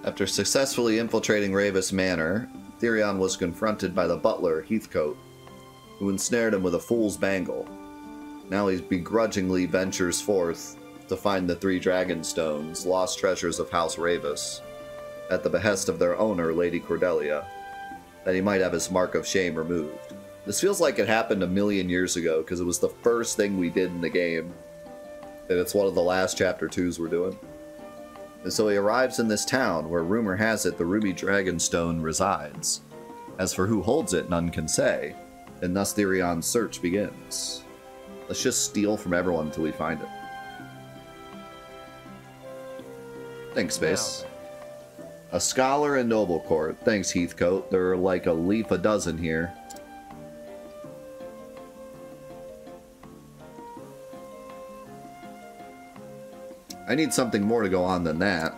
After successfully infiltrating Ravis Manor, Therion was confronted by the butler, Heathcote, who ensnared him with a fool's bangle. Now he begrudgingly ventures forth to find the 3 dragon stones, lost treasures of House Ravis, at the behest of their owner, Lady Cordelia, that he might have his mark of shame removed. This feels like it happened a million years ago, because it was the first thing we did in the game, and it's one of the last Chapter 2s we're doing. And so he arrives in this town, where rumor has it the Ruby Dragonstone resides. As for who holds it, none can say, and thus Therion's search begins. Let's just steal from everyone until we find it. Thanks, Space. A scholar in Noble Court. Thanks, Heathcote. There are like a leaf a dozen here. I need something more to go on than that.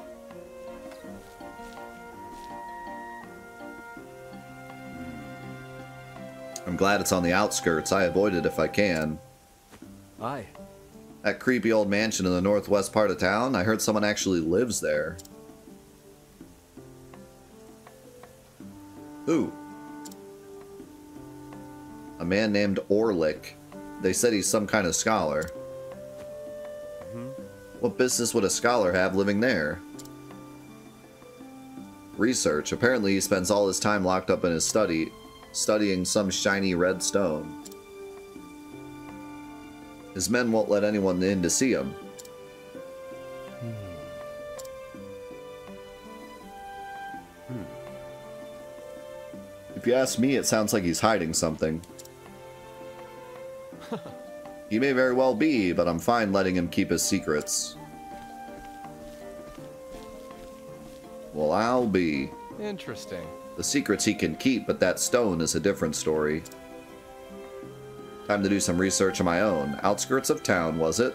I'm glad it's on the outskirts. I avoid it if I can. Aye. That creepy old mansion in the northwest part of town, I heard someone actually lives there. Who? A man named Orlick. They said he's some kind of scholar. What business would a scholar have living there? Research. Apparently he spends all his time locked up in his study, studying some shiny red stone. His men won't let anyone in to see him. If you ask me, it sounds like he's hiding something. He may very well be, but I'm fine letting him keep his secrets. Well, I'll be. Interesting. The secrets he can keep, but that stone is a different story. Time to do some research of my own. Outskirts of town, was it?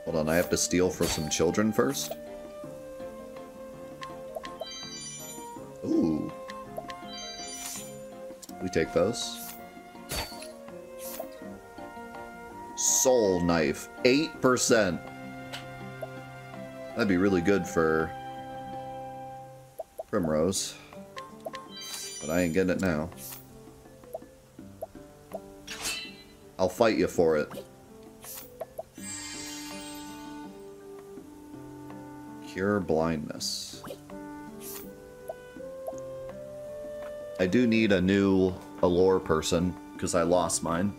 Hold on, I have to steal for some children first? Ooh. We take those. Soul Knife, 8%. That'd be really good for Primrose. But I ain't getting it now. I'll fight you for it. Cure blindness. I do need a new allure person, because I lost mine.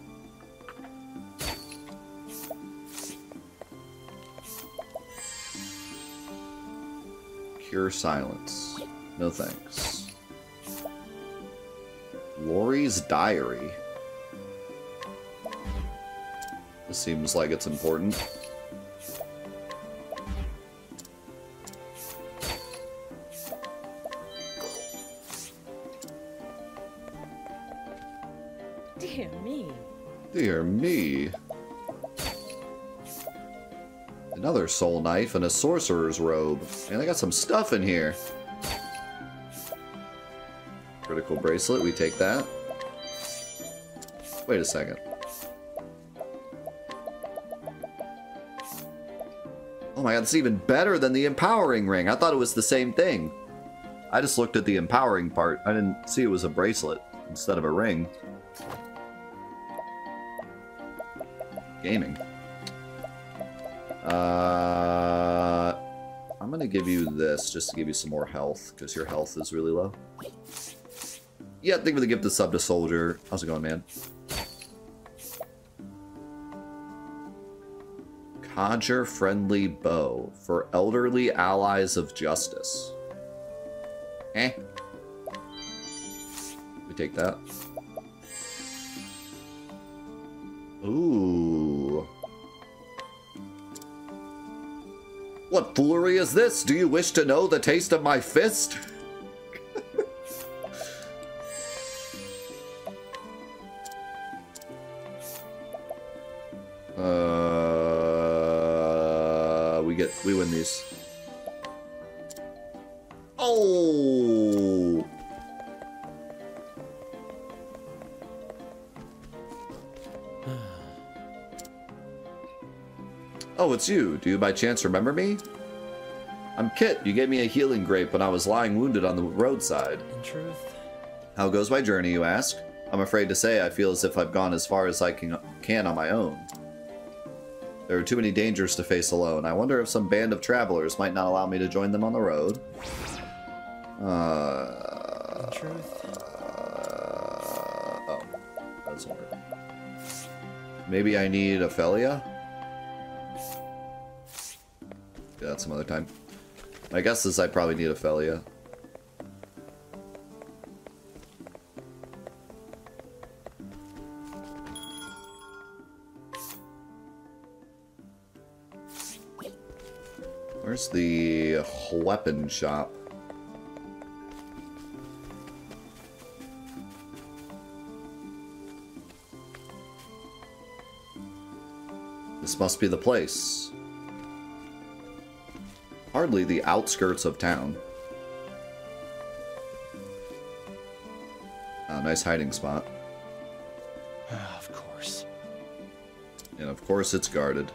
Cure silence. No thanks. Lori's diary. This seems like it's important. Dear me. Dear me. Another soul knife and a sorcerer's robe. And I got some stuff in here. Critical bracelet, we take that. Wait a second. Oh my god, it's even better than the empowering ring. I thought it was the same thing. I just looked at the empowering part. I didn't see it was a bracelet instead of a ring. Gaming. I'm gonna give you this just to give you some more health, because your health is really low. Yeah, think of the gift of sub to soldier. How's it going, man? Codger friendly bow for elderly allies of justice. Eh. We take that. Ooh. What foolery is this? Do you wish to know the taste of my fist? We win these. Oh! Oh, it's you. Do you by chance remember me? I'm Kit. You gave me a healing grape when I was lying wounded on the roadside. In truth, How goes my journey, you ask? I'm afraid to say I feel as if I've gone as far as I can on my own. There are too many dangers to face alone. I wonder if some band of travelers might not allow me to join them on the road. in truth. Oh, that doesn't work. Maybe I need Ophelia? Yeah, that's some other time. My guess is I probably need Ophelia. Where's the weapon shop? This must be the place. Hardly the outskirts of town. Oh, nice hiding spot. Of course. And of course it's guarded.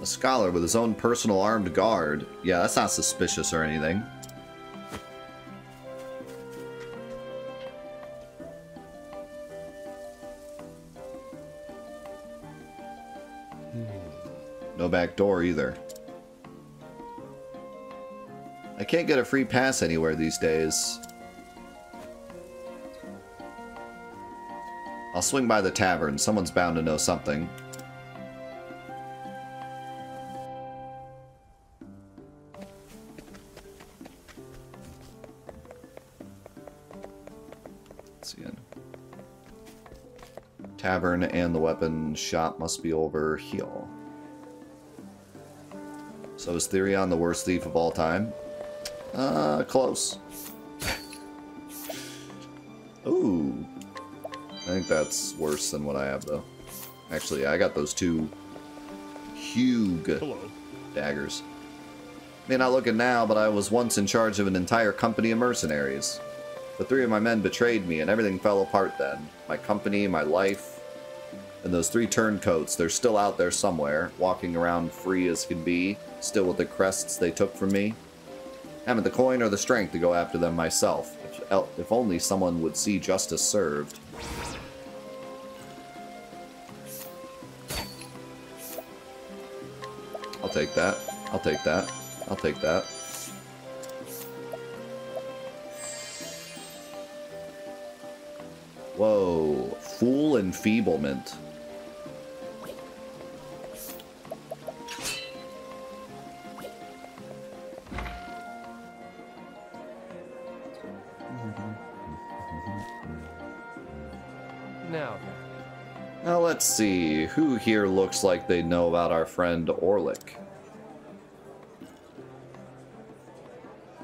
A scholar with his own personal armed guard. Yeah, that's not suspicious or anything. No back door either. I can't get a free pass anywhere these days. I'll swing by the tavern. Someone's bound to know something. Let's see again. Tavern and the weapon shop must be over here. So is Therion the worst thief of all time? Close. Ooh. I think that's worse than what I have, though. Actually, I got those two huge daggers. May not look it now, but I was once in charge of an entire company of mercenaries. The three of my men betrayed me, and everything fell apart then. My company, my life, and those three turncoats, they're still out there somewhere, walking around free as can be, still with the crests they took from me. Haven't the coin or the strength to go after them myself. If only someone would see justice served. I'll take that. I'll take that. I'll take that. Whoa. Fool enfeeblement. Now let's see, who here looks like they know about our friend Orlick?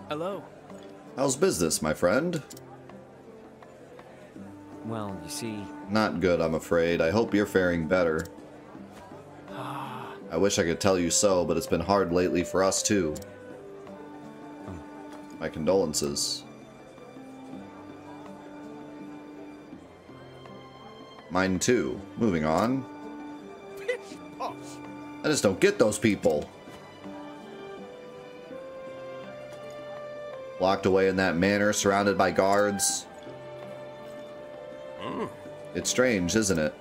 Hello. How's business, my friend? Well, you see... Not good, I'm afraid. I hope you're faring better. I wish I could tell you so, but it's been hard lately for us, too. My condolences. Mine too. Moving on. I just don't get those people. Locked away in that manor, surrounded by guards. It's strange, isn't it?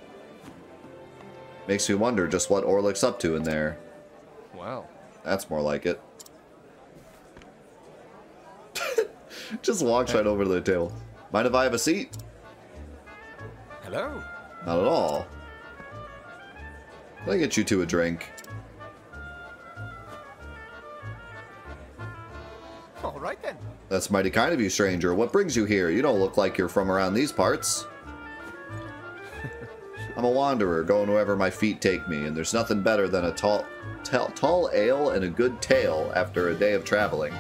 Makes me wonder just what Orlick's up to in there. Wow. That's more like it. Just walks right over to the table. Mind if I have a seat? Hello. Not at all. Can I get you two a drink? All right then. That's mighty kind of you, stranger. What brings you here? You don't look like you're from around these parts. I'm a wanderer, going wherever my feet take me, and there's nothing better than a tall ale and a good tale after a day of traveling.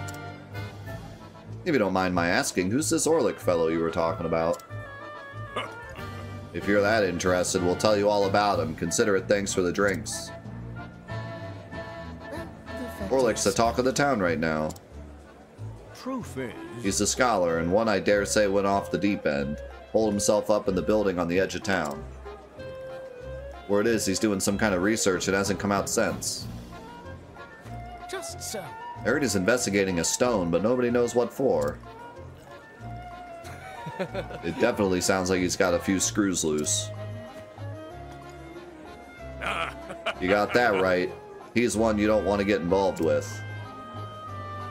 If you don't mind my asking, who's this Orlick fellow you were talking about? If you're that interested, we'll tell you all about him. Consider it thanks for the drinks. The Orlik's the talk of the town right now. Truth is... He's a scholar, and one I dare say went off the deep end. Holed himself up in the building on the edge of town. Word is, he's doing some kind of research and hasn't come out since. Just so. I heard he's investigating a stone, but nobody knows what for. It definitely sounds like he's got a few screws loose. You got that right. He's one you don't want to get involved with.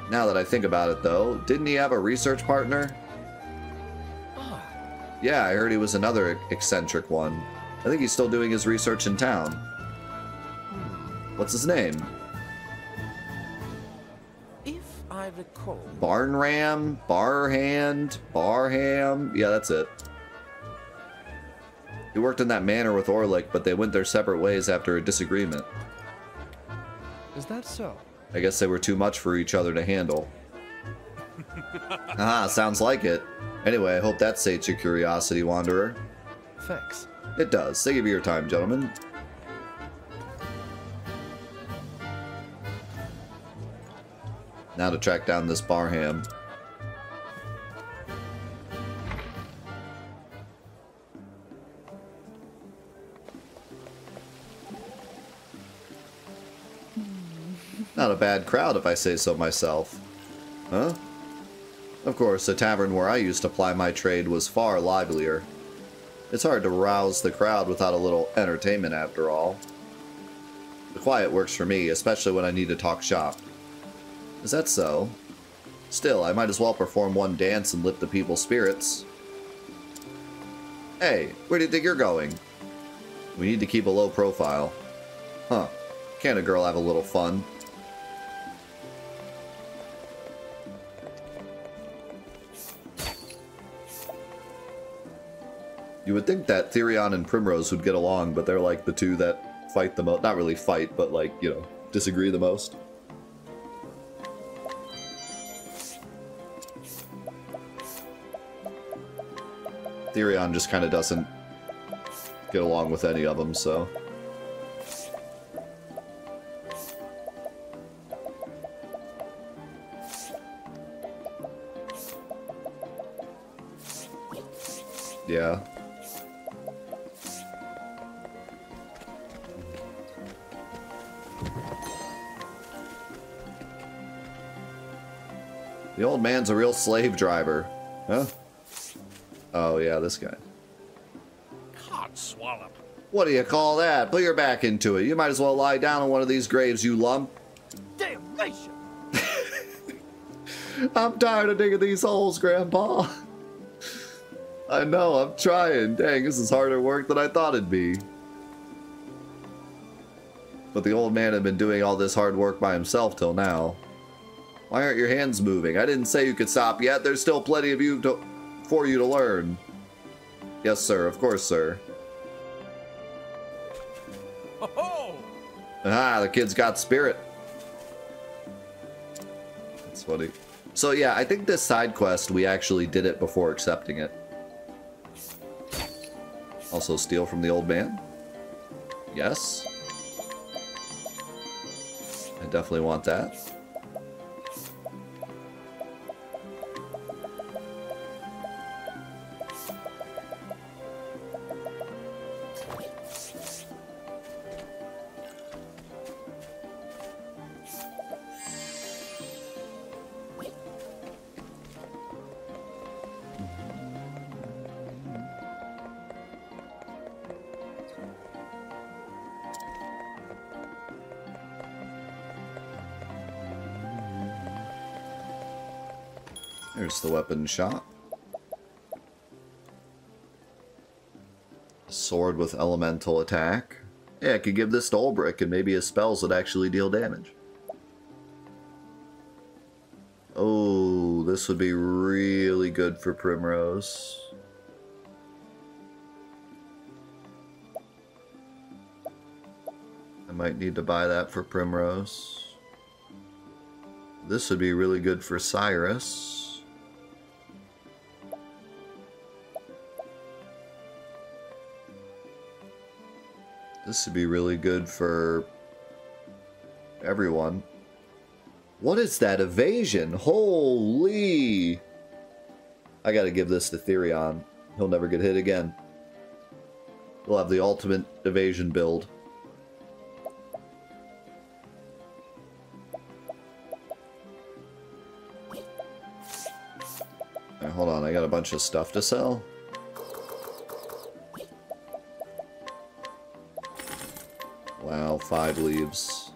Now that I think about it, though, didn't he have a research partner? Yeah, I heard he was another eccentric one. I think he's still doing his research in town. What's his name? If I recall... Barnram? Barhand? Barham? Yeah, that's it. He worked in that manor with Orlik, but they went their separate ways after a disagreement. Is that so? I guess they were too much for each other to handle. Ah, sounds like it. Anyway, I hope that sates your curiosity, Wanderer. Thanks. It does. Thank you for your time, gentlemen. Now to track down this Barham. Not a bad crowd, if I say so myself. Huh? Of course, the tavern where I used to ply my trade was far livelier. It's hard to rouse the crowd without a little entertainment, after all. The quiet works for me, especially when I need to talk shop. Is that so? Still, I might as well perform one dance and lift the people's spirits. Hey, where do you think you're going? We need to keep a low profile. Huh. Can't a girl have a little fun? You would think that Therion and Primrose would get along, but they're like the two that fight the most. Not really fight, but like, you know, disagree the most. Therion just kind of doesn't get along with any of them, so... yeah. The old man's a real slave driver. Huh? Oh, yeah, this guy. Codswallop. What do you call that? Put your back into it. You might as well lie down on one of these graves, you lump. Damnation! I'm tired of digging these holes, Grandpa. I know, I'm trying. Dang, this is harder work than I thought it'd be. But the old man had been doing all this hard work by himself till now. Why aren't your hands moving? I didn't say you could stop yet. There's still plenty of you for you to learn. Yes, sir. Of course, sir. Ho-ho! Ah, the kid's got spirit. That's funny. So yeah, I think this side quest, we actually did it before accepting it. Also steal from the old man. Yes. I definitely want that. There's the weapon shop. Sword with elemental attack. Yeah, I could give this to Ulbrich and maybe his spells would actually deal damage. Oh, this would be really good for Primrose. I might need to buy that for Primrose. This would be really good for Cyrus. This would be really good for everyone. What is that evasion? Holy! I gotta give this to Therion. He'll never get hit again. He'll have the ultimate evasion build. Alright, hold on, I got a bunch of stuff to sell. Wow, 5 leaves.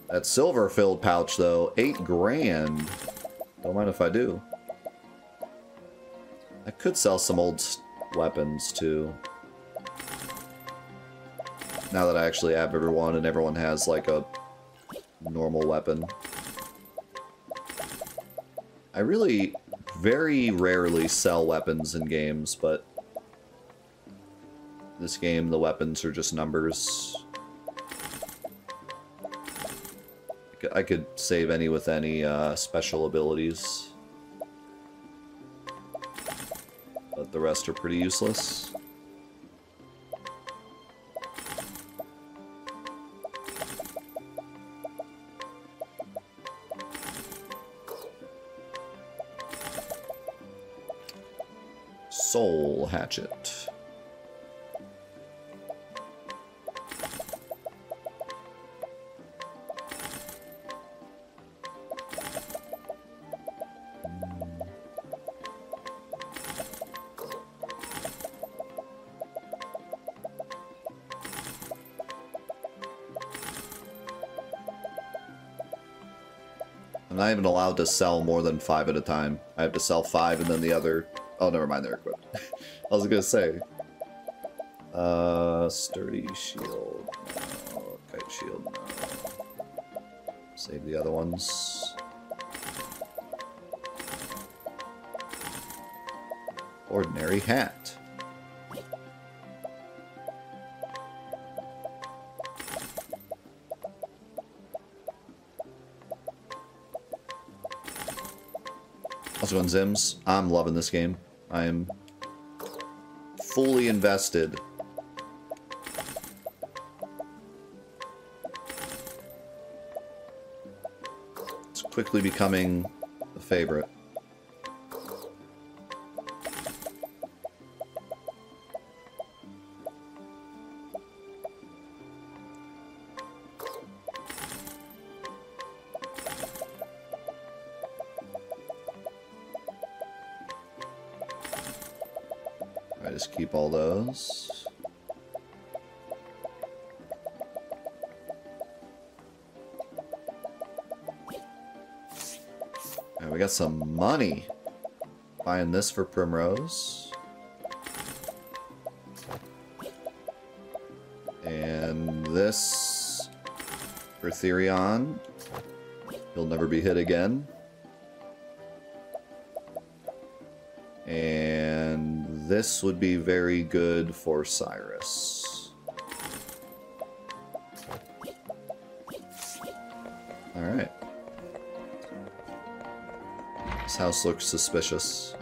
That silver-filled pouch, though, 8 grand. Don't mind if I do. I could sell some old weapons, too. Now that I actually have everyone, and everyone has, like, a normal weapon. I really very rarely sell weapons in games, but this game, the weapons are just numbers. I could save any with any special abilities. But the rest are pretty useless. Soul Hatchet. I'm not even allowed to sell more than 5 at a time. I have to sell 5 and then the other... Oh, never mind, they're equipped. I was gonna say. Sturdy shield. No. Kite shield, no. Save the other ones. Ordinary hat. Also on Zims. I'm loving this game. I am fully invested. It's quickly becoming a favorite. I just keep all those. Alright, we got some money. Buying this for Primrose. And this for Therion. He'll never be hit again. And this would be very good for Cyrus. Alright. This house looks suspicious.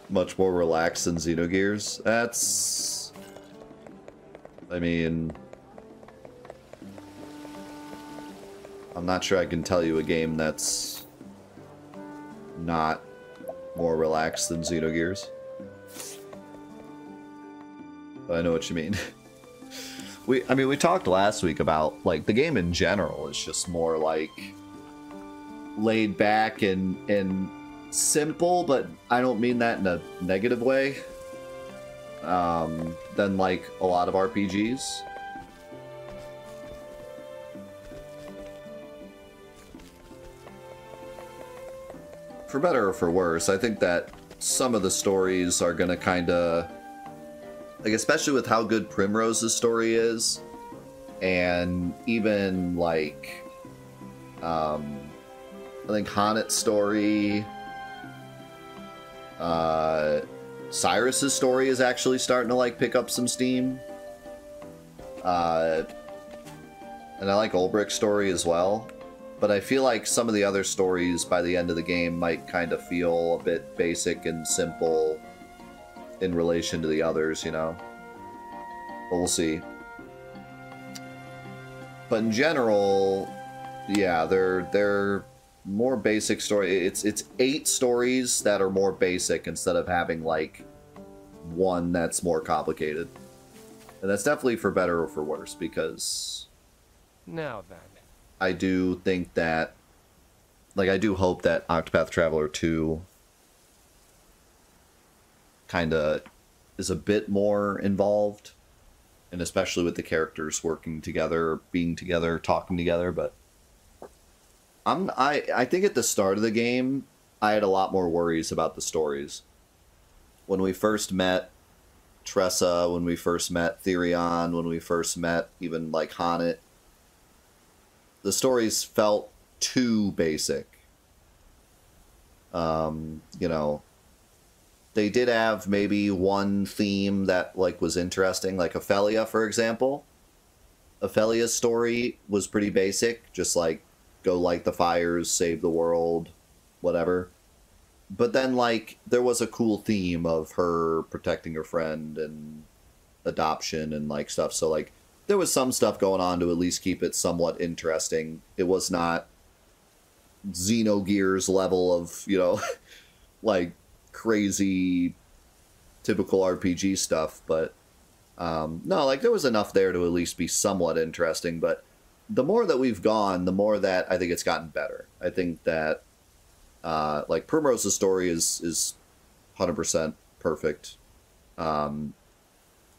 Much more relaxed than Xenogears. That's... I mean... I'm not sure I can tell you a game that's not more relaxed than Xenogears. But I know what you mean. I mean, we talked last week about, like, the game in general is just more, like, laid back and simple, but I don't mean that in a negative way, than, like, a lot of RPGs. For better or for worse, I think that some of the stories are gonna kinda... Like, especially with how good Primrose's story is, and even, like, I think Honnet's story, Cyrus's story is actually starting to, like, pick up some steam. And I like Ulbricht's story as well. But I feel like some of the other stories by the end of the game might kind of feel a bit basic and simple. in relation to the others, you know. But we'll see. But in general, yeah, they're more basic story. It's 8 stories that are more basic instead of having like one that's more complicated. And that's definitely for better or for worse, because Now then. I do think that, like, I do hope that Octopath Traveler 2 kind of is a bit more involved, and especially with the characters working together, being together, talking together. But I think at the start of the game, I had a lot more worries about the stories. When we first met Tressa, when we first met Therion, when we first met even like Hanet, the stories felt too basic. You know, they did have maybe one theme that like was interesting, like Ophelia, for example. Ophelia's story was pretty basic, just like go light the fires, save the world, whatever. But then like there was a cool theme of her protecting her friend and adoption and like stuff. So like there was some stuff going on to at least keep it somewhat interesting. It was not Xenogears level of, you know, like crazy typical RPG stuff, but no, like there was enough there to at least be somewhat interesting. But the more that we've gone, the more that I think it's gotten better. I think that like Primrose's story is 100% perfect.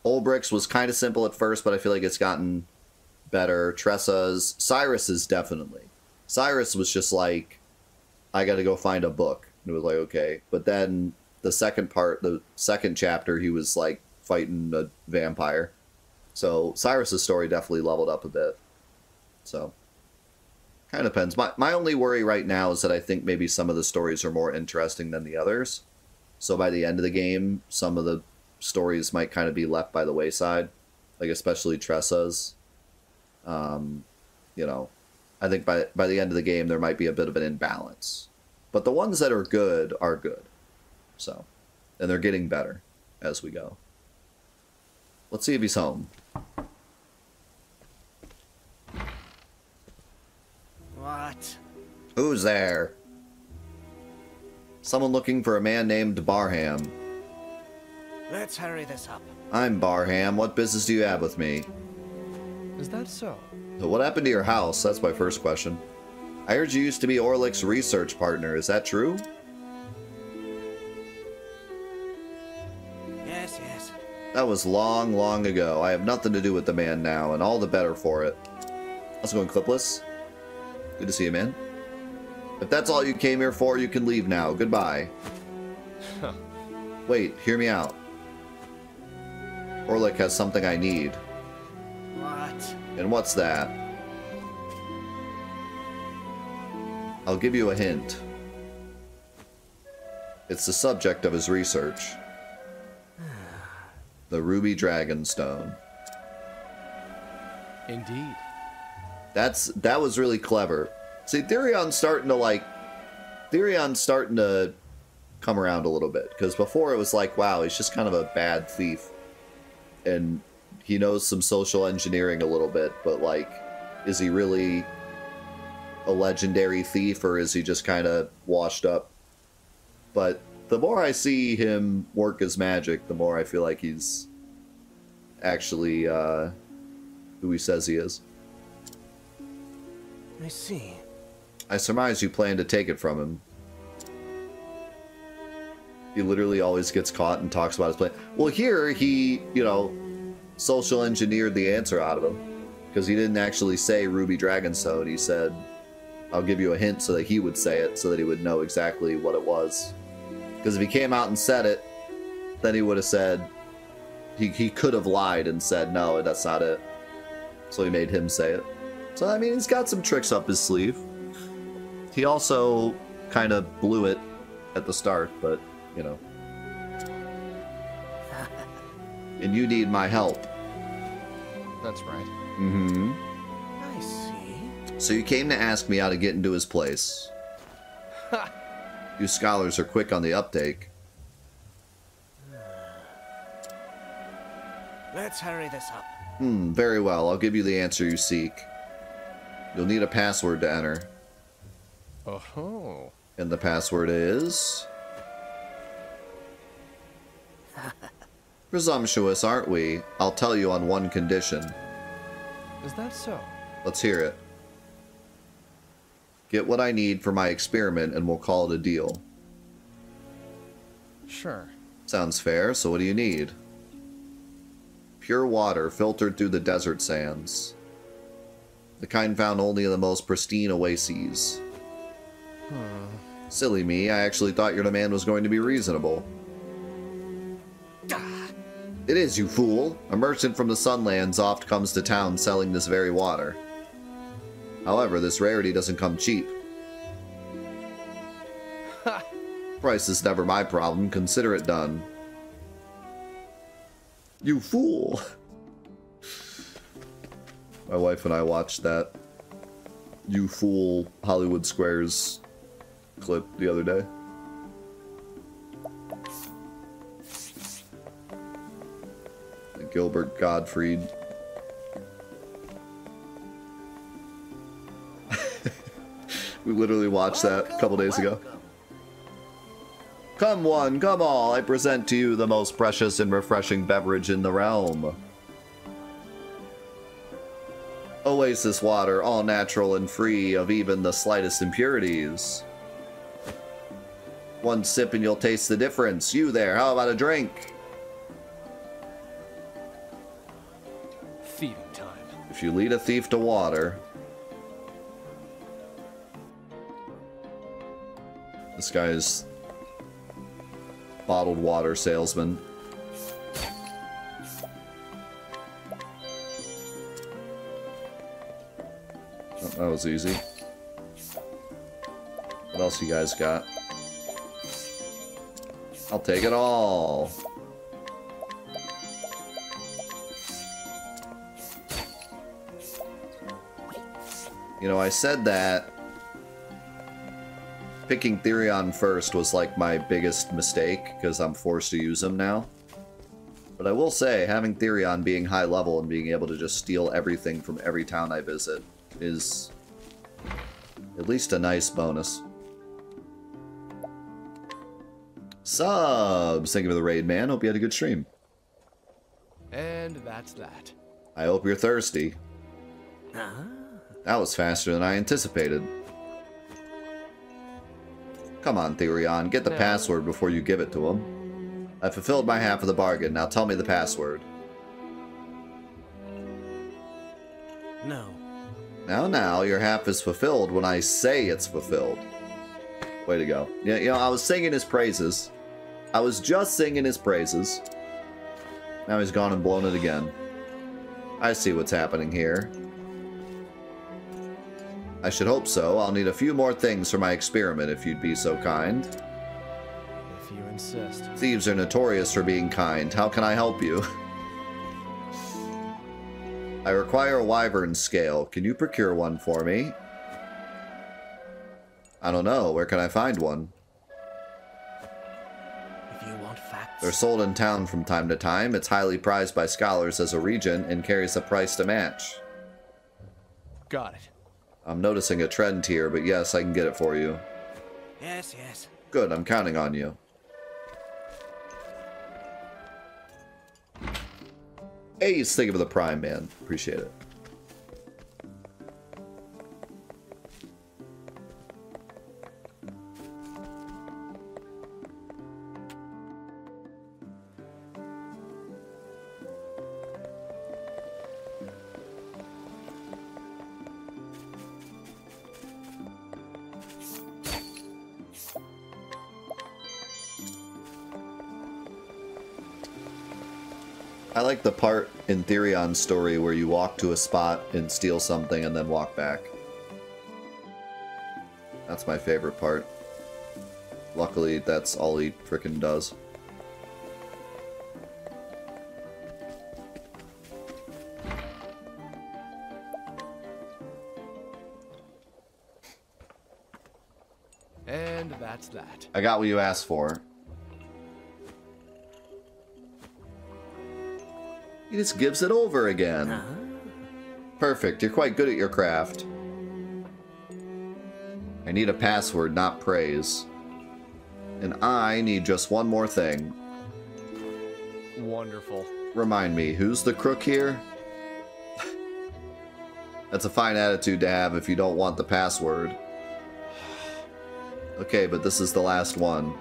Ulbricht's was kind of simple at first, but I feel like it's gotten better. Tressa's, Cyrus's definitely. Cyrus was just like, I got to go find a book. And it was like, okay. But then the second part, the second chapter, he was like fighting a vampire. So Cyrus's story definitely leveled up a bit. So kind of depends. My only worry right now is that I think maybe some of the stories are more interesting than the others. So by the end of the game, some of the stories might kind of be left by the wayside, like especially Tressa's. You know, I think by the end of the game there might be a bit of an imbalance. But the ones that are good are good. So, and they're getting better as we go. Let's see if he's home. What? Who's there? Someone looking for a man named Barham. Let's hurry this up. I'm Barham. What business do you have with me? Is that so? So what happened to your house? That's my first question. I heard you used to be Orlick's research partner. Is that true? Yes, yes. That was long, long ago. I have nothing to do with the man now, and all the better for it. How's it going, Clipless? Good to see you, man. If that's all you came here for, you can leave now. Goodbye. Wait, hear me out. Orlick has something I need. What? And what's that? I'll give you a hint. It's the subject of his research. The Ruby Dragonstone. Indeed. That was really clever. See, Therion's starting to come around a little bit, because before it was like, wow, he's just kind of a bad thief, and he knows some social engineering a little bit, but like, is he really a legendary thief, or is he just kind of washed up? But the more I see him work his magic, the more I feel like he's actually who he says he is. I see. I surmise you plan to take it from him. He literally always gets caught and talks about his plan. Well, here he, you know, social engineered the answer out of him, because he didn't actually say Ruby Dragonstone. He said, I'll give you a hint, so that he would say it, so that he would know exactly what it was. Because if he came out and said it, then he would have said, he could have lied and said, no, that's not it. So he made him say it. So, I mean, he's got some tricks up his sleeve. He also kind of blew it at the start, but, you know. And you need my help. That's right. Mm-hmm. I see. So you came to ask me how to get into his place. You scholars are quick on the uptake. Let's hurry this up. Very well. I'll give you the answer you seek. You'll need a password to enter. Oh-ho. And the password is... Presumptuous, aren't we? I'll tell you on one condition. Is that so? Let's hear it. Get what I need for my experiment and we'll call it a deal. Sure. Sounds fair, so what do you need? Pure water filtered through the desert sands. The kind found only in the most pristine oases. Silly me, I actually thought your demand was going to be reasonable. It is, you fool. A merchant from the Sunlands oft comes to town selling this very water. However, this rarity doesn't come cheap. Price is never my problem. Consider it done. You fool. My wife and I watched that You Fool Hollywood Squares clip the other day. Gilbert Gottfried. We literally watched that a couple days ago. Come one, come all, I present to you the most precious and refreshing beverage in the realm. Oasis water, all natural and free of even the slightest impurities. One sip and you'll taste the difference. You there, how about a drink? Thieving time. If you lead a thief to water... This guy's... bottled water salesman. Oh, that was easy. What else you guys got? I'll take it all. You know, I said that picking Therion first was like my biggest mistake, because I'm forced to use him now. But I will say, having Therion being high level and being able to just steal everything from every town I visit is at least a nice bonus. Subs! Thank you for the raid, man. Hope you had a good stream. And that's that. I hope you're thirsty. That was faster than I anticipated. Come on, Therion, get the password before you give it to him. I fulfilled my half of the bargain, now tell me the password. No. Now, your half is fulfilled when I say it's fulfilled. Way to go. Yeah, you know, I was singing his praises. I was just singing his praises. Now he's gone and blown it again. I see what's happening here. I should hope so. I'll need a few more things for my experiment if you'd be so kind. If you insist. Thieves are notorious for being kind. How can I help you? I require a wyvern scale. Can you procure one for me? I don't know. Where can I find one? If you want facts. They're sold in town from time to time. It's highly prized by scholars as a regent and carries a price to match. Got it. I'm noticing a trend here, but yes, I can get it for you. Yes, yes. Good, I'm counting on you. Hey, think of the Prime, man. Appreciate it. I like the part in Therion's story where you walk to a spot and steal something and then walk back. That's my favorite part. Luckily, that's all he frickin' does. And that's that. I got what you asked for. He just gives it over again. Perfect. You're quite good at your craft. I need a password, not praise. And I need just one more thing. Wonderful. Remind me, who's the crook here? That's a fine attitude to have if you don't want the password. Okay, but this is the last one.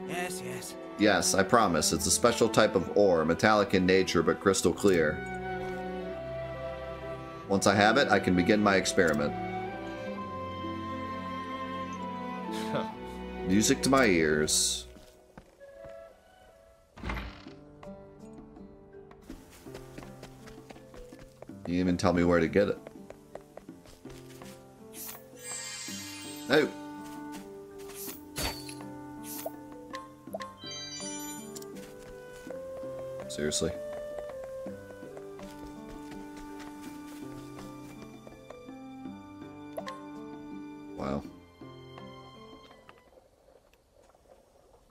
Yes, yes. Yes, I promise. It's a special type of ore, metallic in nature but crystal clear. Once I have it, I can begin my experiment. Music to my ears. You didn't even tell me where to get it. Oh. Seriously. Wow.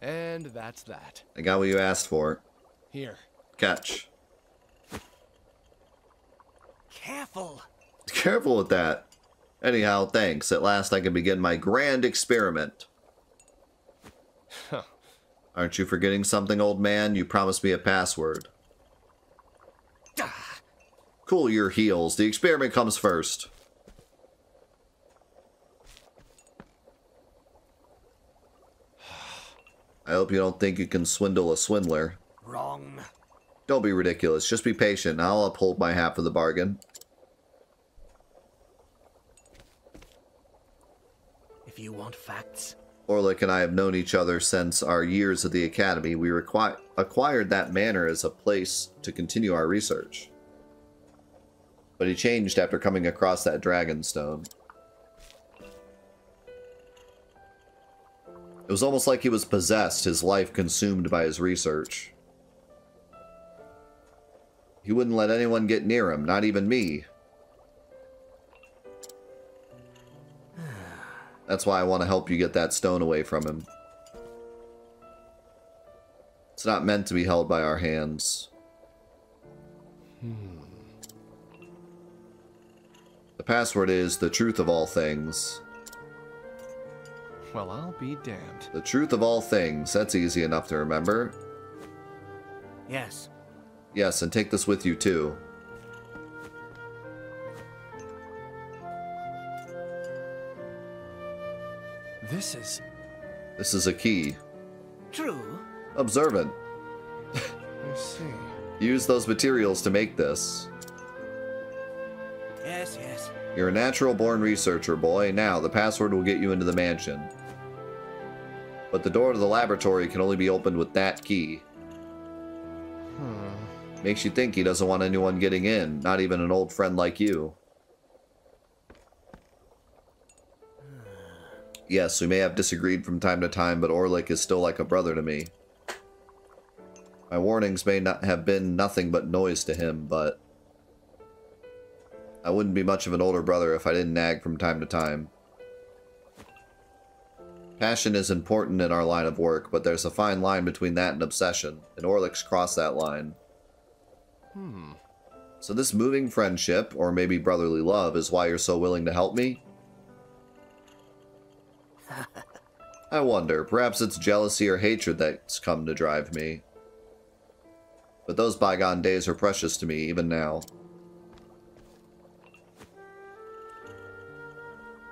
And that's that. I got what you asked for. Here. Catch. Careful. Careful with that. Anyhow, thanks. At last I can begin my grand experiment. Huh. Aren't you forgetting something, old man? You promised me a password. Ah. Cool your heels. The experiment comes first. I hope you don't think you can swindle a swindler. Wrong. Don't be ridiculous. Just be patient. I'll uphold my half of the bargain. If you want facts. Orlick and I have known each other since our years at the academy. We acquired that manor as a place to continue our research. But he changed after coming across that dragonstone. It was almost like he was possessed, his life consumed by his research. He wouldn't let anyone get near him, not even me. That's why I want to help you get that stone away from him. It's not meant to be held by our hands. The password is the truth of all things. Well, I'll be damned. The truth of all things. That's easy enough to remember. Yes. Yes, and take this with you too. This is a key. true. Observant. I see. Use those materials to make this. Yes, yes. You're a natural-born researcher, boy. Now, the password will get you into the mansion. But the door to the laboratory can only be opened with that key. Makes you think he doesn't want anyone getting in, not even an old friend like you. Yes, we may have disagreed from time to time, but Orlick is still like a brother to me. My warnings may not have been nothing but noise to him, but I wouldn't be much of an older brother if I didn't nag from time to time. Passion is important in our line of work, but there's a fine line between that and obsession, and Orlick's crossed that line. So this moving friendship, or maybe brotherly love, is why you're so willing to help me? I wonder, perhaps it's jealousy or hatred that's come to drive me. But those bygone days are precious to me, even now.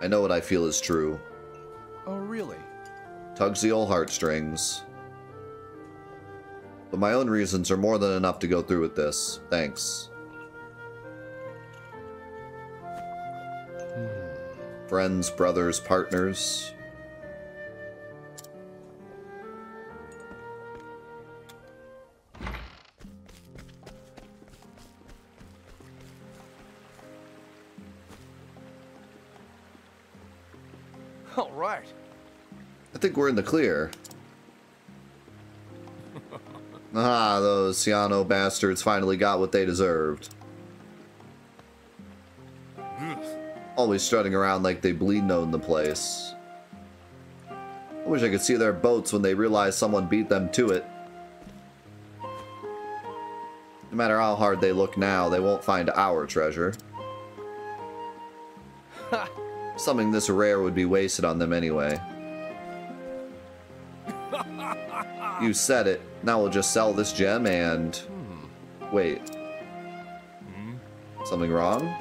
I know what I feel is true. Oh, really? Tugs the old heartstrings. But my own reasons are more than enough to go through with this. Thanks. Friends, brothers, partners. All right. I think we're in the clear. Ah, those Ciano bastards finally got what they deserved. Always strutting around like they bleed own the place. I wish I could see their boats when they realize someone beat them to it. No matter how hard they look now, they won't find our treasure. Something this rare would be wasted on them anyway. You said it. Now we'll just sell this gem and... Wait. Something wrong?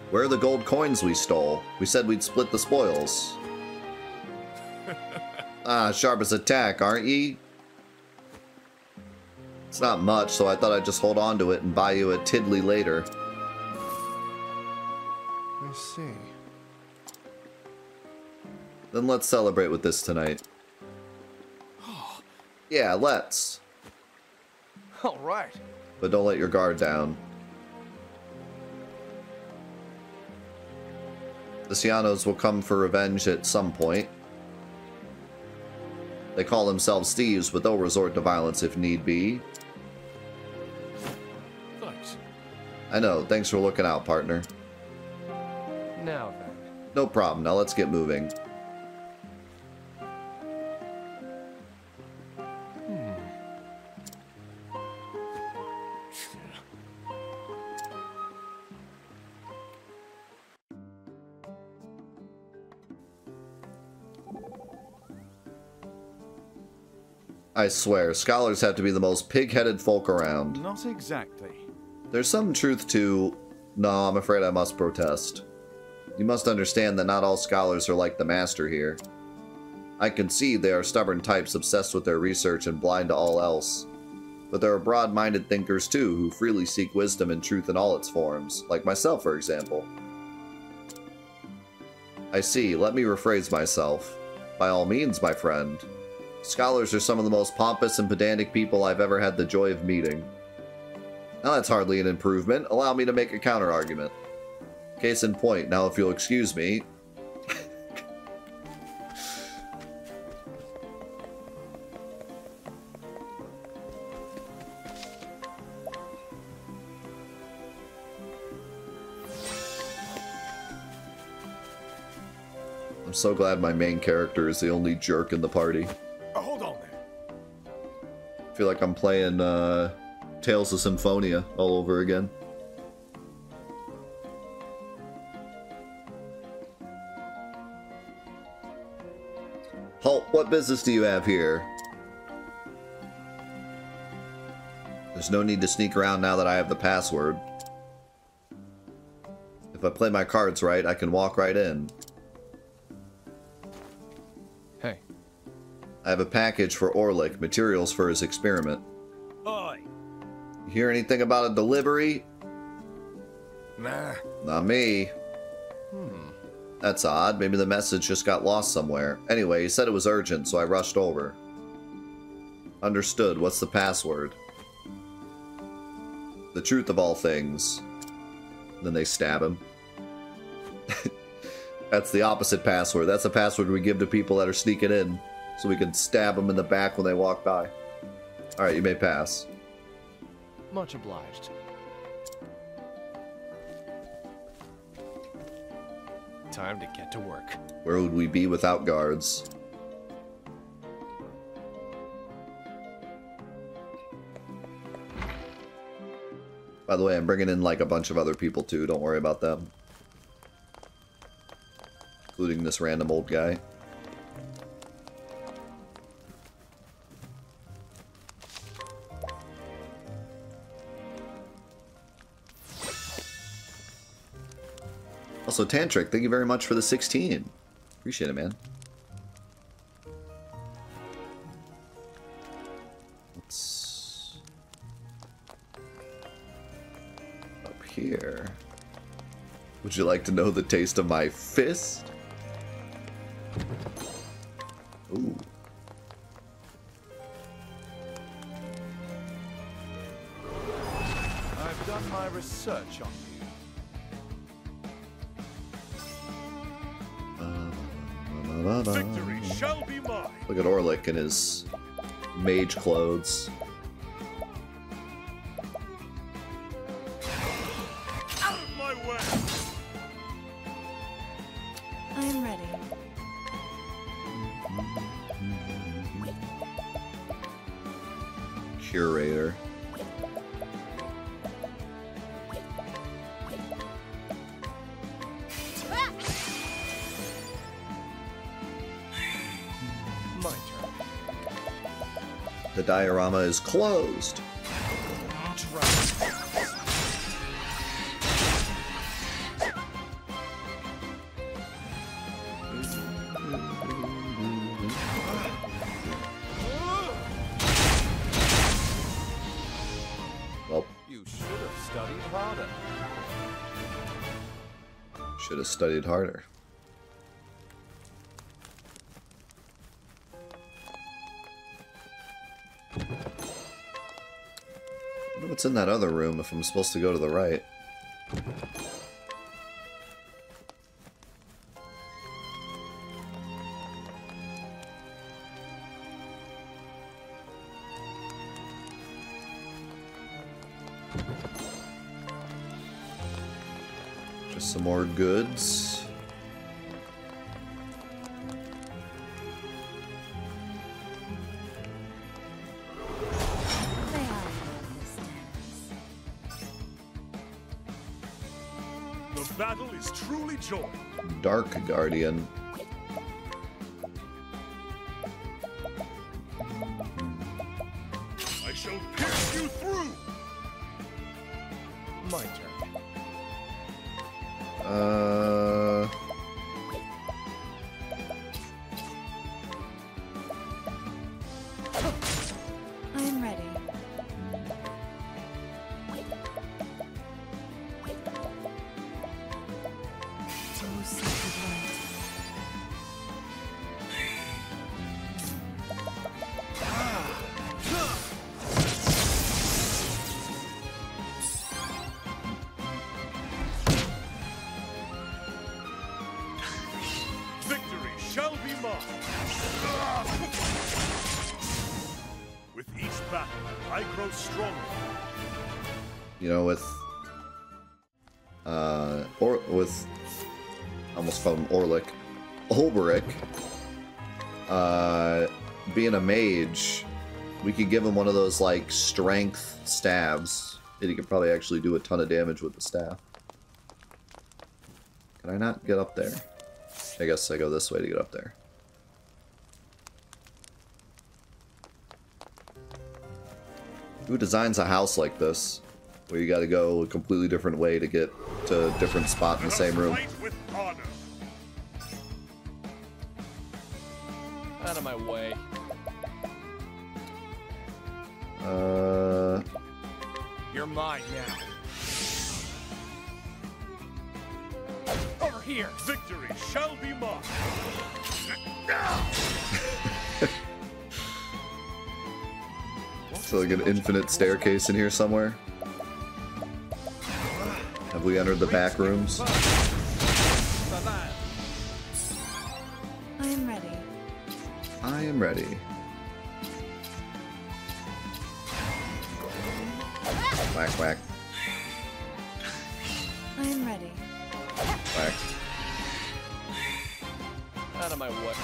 Where are the gold coins we stole? We said we'd split the spoils. Ah, sharp as a tack, aren't ye? It's not much, so I thought I'd just hold on to it and buy you a tiddly later. I see. Then let's celebrate with this tonight. Yeah, let's. All right. But don't let your guard down. The Cianos will come for revenge at some point. They call themselves thieves, but they'll resort to violence if need be. Thanks. I know, thanks for looking out, partner. Now then. No problem, now let's get moving. I swear, scholars have to be the most pig-headed folk around. Not exactly. There's some truth to... No, I'm afraid I must protest. You must understand that not all scholars are like the master here. I concede they are stubborn types obsessed with their research and blind to all else. But there are broad-minded thinkers too, who freely seek wisdom and truth in all its forms, like myself, for example. I see, let me rephrase myself. By all means, my friend. Scholars are some of the most pompous and pedantic people I've ever had the joy of meeting. Now that's hardly an improvement. Allow me to make a counter-argument. Case in point, now if you'll excuse me... I'm so glad my main character is the only jerk in the party. Hold on there. I feel like I'm playing Tales of Symphonia all over again. Halt, what business do you have here? There's no need to sneak around now that I have the password. If I play my cards right, I can walk right in. Hey. I have a package for Orlick, materials for his experiment. Oi. You hear anything about a delivery? Nah. Not me. That's odd. Maybe the message just got lost somewhere. Anyway, he said it was urgent, so I rushed over. Understood. What's the password? The truth of all things. Then they stab him. That's the opposite password. That's the password we give to people that are sneaking in, so we can stab them in the back when they walk by. Alright, you may pass. Much obliged. Time to get to work. Where would we be without guards? By the way, I'm bringing in like a bunch of other people too. Don't worry about them. Including this random old guy. Also, Tantric, thank you very much for the 16. Appreciate it, man. Let's... Up here. Would you like to know the taste of my fist? Ooh. I've done my research on you. Victory shall be mine. Look at Orlick in his mage clothes. Out of my way. I'm ready. curator. My turn. The diorama is closed. Well, You should have studied harder. should have studied harder. I wonder what's in that other room if I'm supposed to go to the right. Just some more goods. They are understands. The battle is truly joy. Dark Guardian. I shall pierce you through. My turn. I am ready. Oh, sacred light. Victory shall be mine. With each battle, I grow stronger. You know, with almost called him Orlick, Ulberich, being a mage, we could give him one of those like strength stabs, and he could probably actually do a ton of damage with the staff. Can I not get up there? I guess I go this way to get up there. Who designs a house like this, where you gotta go a completely different way to get to a different spot in the same room? Fight with honor. Out of my way. You're mine now. Over here. Victory shall be mine. So like an infinite staircase in here somewhere? Have we entered the back rooms? Bye-bye. I am ready. I am ready. Whack, whack, I am ready. whack. Out of my way.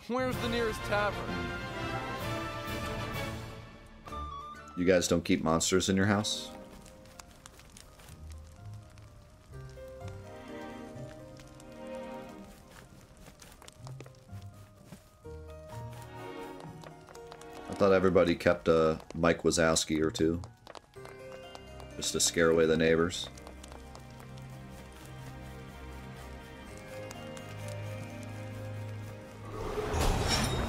Where's the nearest tavern? You guys don't keep monsters in your house? I thought everybody kept a Mike Wazowski or two. Just to scare away the neighbors.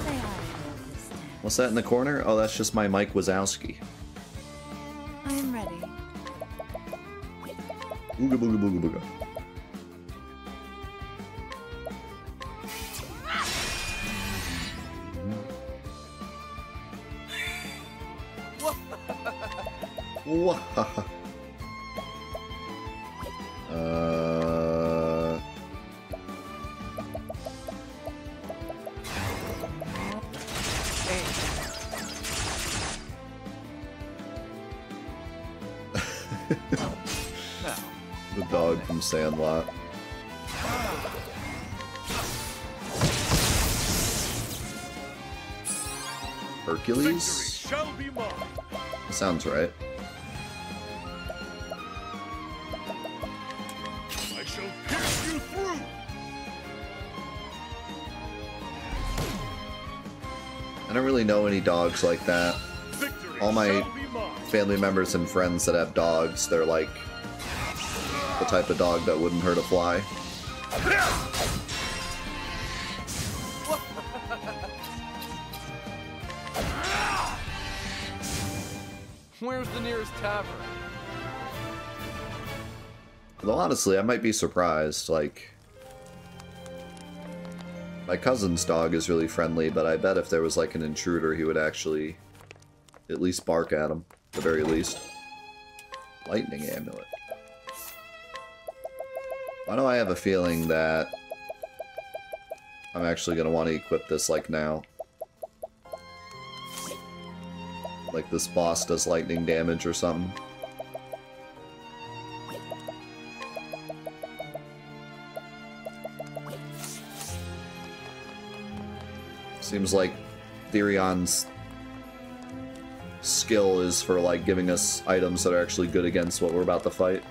They are understands. What's that in the corner? Oh, that's just my Mike Wazowski. I am ready. Booga booga booga booga. Wahaha. The dog from Sandlot. Hercules? shall be mine. Sounds right. I shall pierce you through. I don't really know any dogs like that. Victory All my shall be mine. family members and friends that have dogs, they're like the type of dog that wouldn't hurt a fly. Where's the nearest tavern? Though honestly, I might be surprised, like... My cousin's dog is really friendly, but I bet if there was like an intruder, he would actually at least bark at him, at the very least. Lightning amulet. Why do I have a feeling that I'm actually going to want to equip this like now? Like this boss does lightning damage or something. Seems like Therion's skill is for like giving us items that are actually good against what we're about to fight.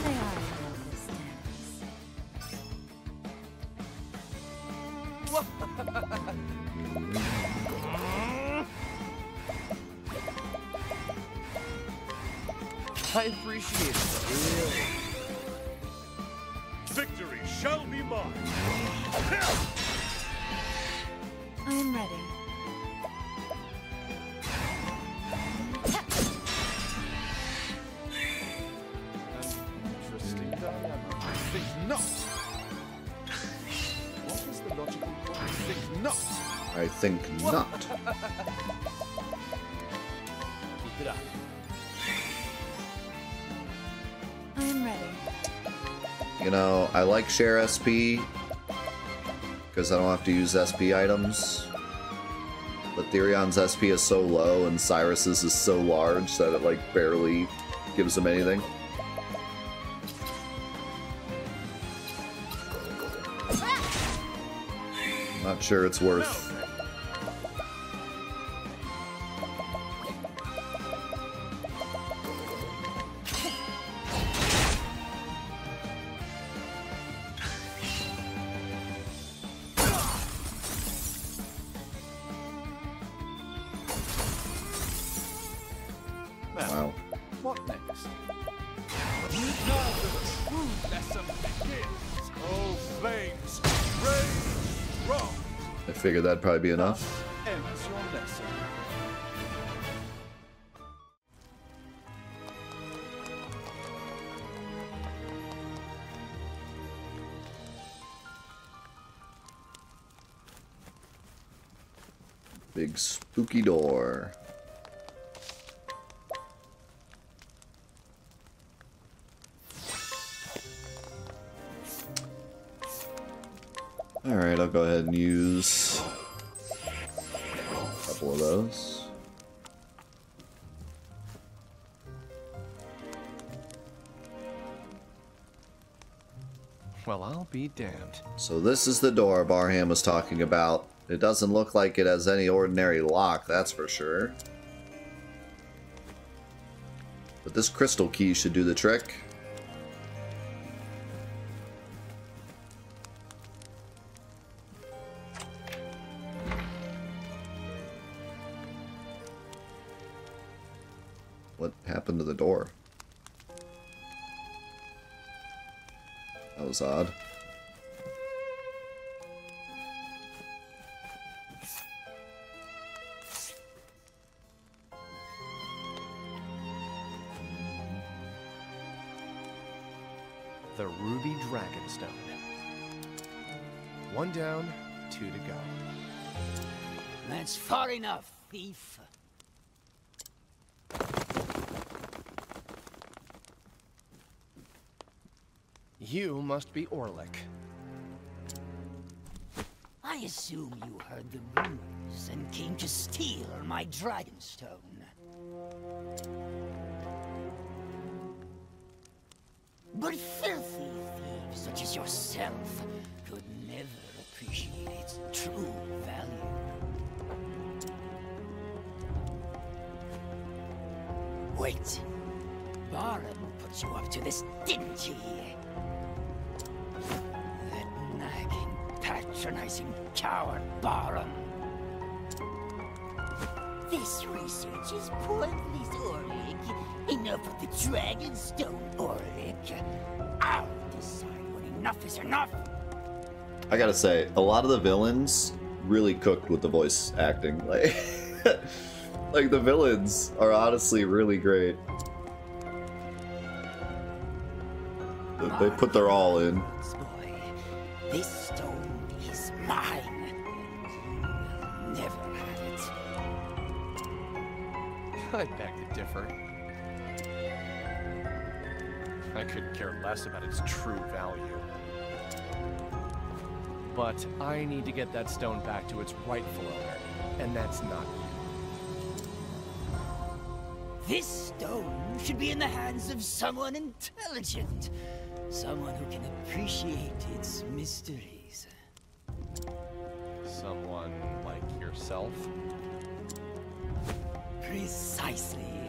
They are noble stairs. I appreciate it. Victory shall be mine. I am ready. Interesting dilemma. I think not. What is the logical point? I think not. I think not. Keep it up. I am ready. You know, I like share SP because I don't have to use SP items. But Therion's SP is so low and Cyrus's is so large that it like barely gives him anything. Not sure it's worth. Wow. What next? Now the true lesson begins. Oh, flames, rage, rock. I figured that'd probably be enough. Ends your lesson. Big spooky door. Alright, I'll go ahead and use a couple of those. Well, I'll be damned. So this is the door Barham was talking about. It doesn't look like it has any ordinary lock, that's for sure. But this crystal key should do the trick. What happened to the door? That was odd. The Ruby Dragonstone. One down, two to go. That's far enough, thief. You must be Orlick. I assume you heard the rumors and came to steal my Dragonstone. But filthy thieves such as yourself appreciate its true value. Wait. Baron put you up to this, didn't he? That nagging, patronizing coward Baron. This research is pointless, Orlick. Enough of the Dragonstone, Orlick. I'll decide when enough is enough. I gotta say, a lot of the villains really cooked with the voice acting. Like, like the villains are honestly really great. They put their all in. Boy, this stone is mine. You'll never have it. I beg to differ. I couldn't care less about its true value. But I need to get that stone back to its rightful owner, and that's not you. This stone should be in the hands of someone intelligent. Someone who can appreciate its mysteries. Someone like yourself? Precisely.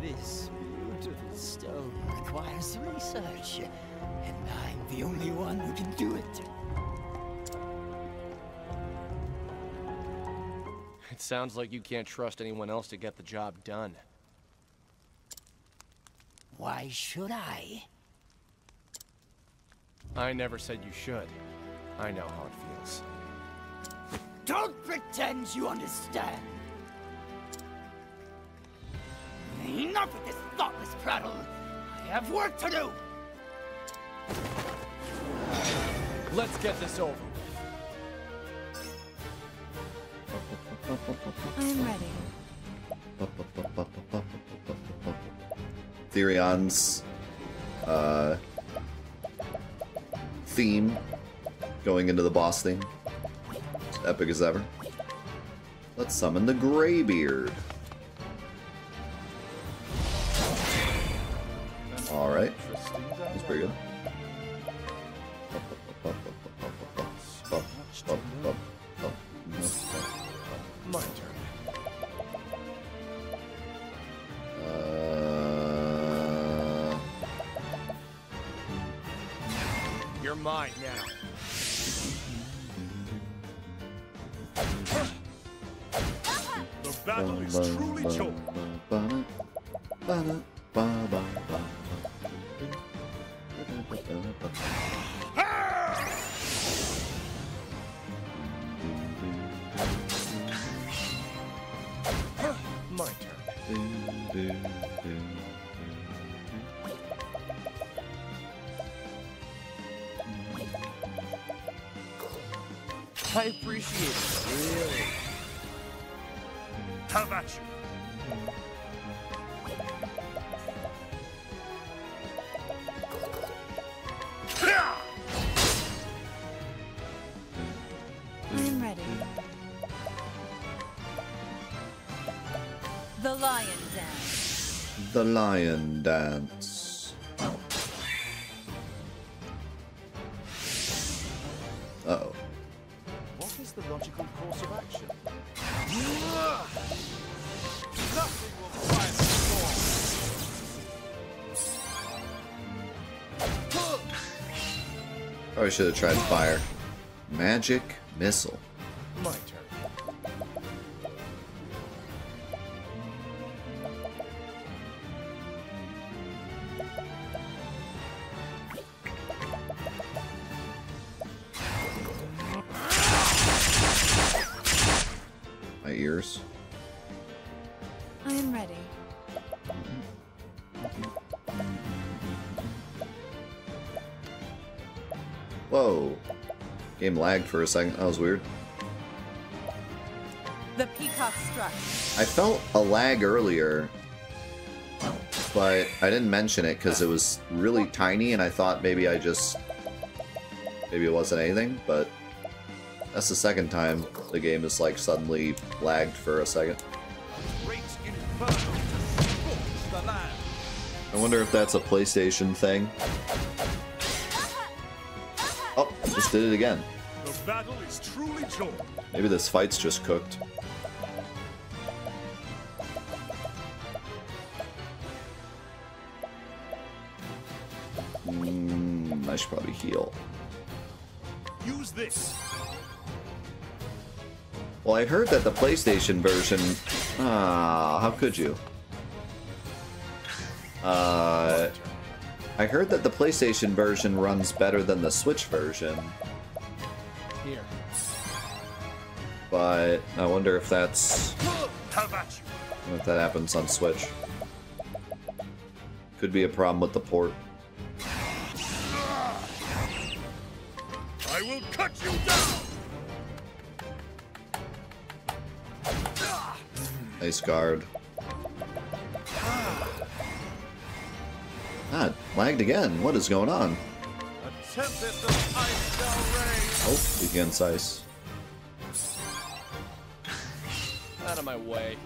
This beautiful stone requires research, and I'm the only one who can do it. It sounds like you can't trust anyone else to get the job done. Why should I? I never said you should. I know how it feels. Don't pretend you understand. Enough of this thoughtless prattle. I have work to do. Let's get this over. I'm ready. Therion's theme going into the boss theme. It's epic as ever. Let's summon the Greybeard. Alright. That's pretty good. My turn. You're mine now. The battle is truly joined. My turn. I appreciate it, really. Have at you. I'm ready. The lion dance. The Lion Dance. Uh-oh. What is the logical course of action? Nothing will quiet the storm. Probably should have tried fire. Magic missile. My turn. My ears. I am ready. Whoa. Game lagged for a second. That was weird. The peacock struck. I felt a lag earlier, but I didn't mention it because it was really tiny and I thought maybe it wasn't anything, but that's the second time the game is like suddenly lagged for a second. Great inferno to scorch the land. I wonder if that's a PlayStation thing. Oh, just did it again. The battle is truly joined. Maybe this fight's just cooked. I should probably heal. Use this. Well, I heard that the PlayStation version... how could you? I heard that the PlayStation version runs better than the Switch version. Here. But I wonder if that's... How about you? I wonder if that happens on Switch. Could be a problem with the port. I will cut you down. Nice guard. Ah, lagged again. What is going on? Tempest of ice shall rain. Oh, weak against ice. Out of my way.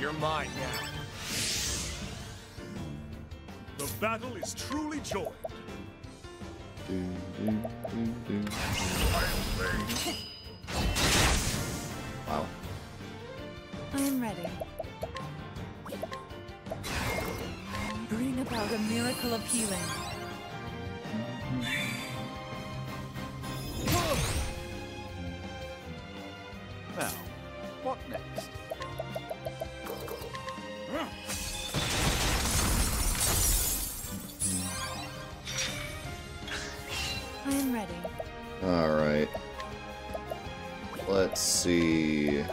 You're mine now. The battle is truly joined. Wow. I am ready. Bring about a miracle of healing. Now, what next? I am ready. Alright. Let's see.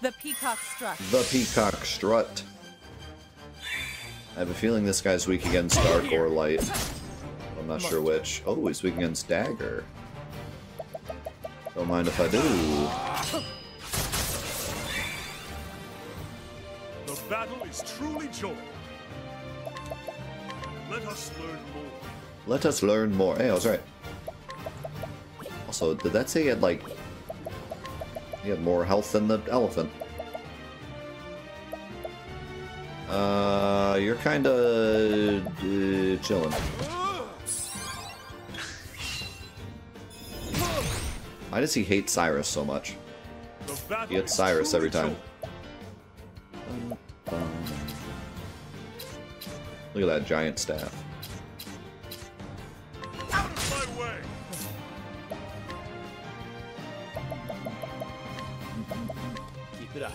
The peacock strut. The Peacock Strut. I have a feeling this guy's weak against Dark or Light. I'm not sure which. Oh, he's weak against Dagger. Don't mind if I do. The battle is truly joined. Let us learn more. Let us learn more. Hey, I was right. Also, did that say he had, like... He had more health than the elephant? You're kinda... chilling. Why does he hate Cyrus so much? The battle He hits is Cyrus truly every time. joined. Look at that giant staff. Out of my way. Keep it up.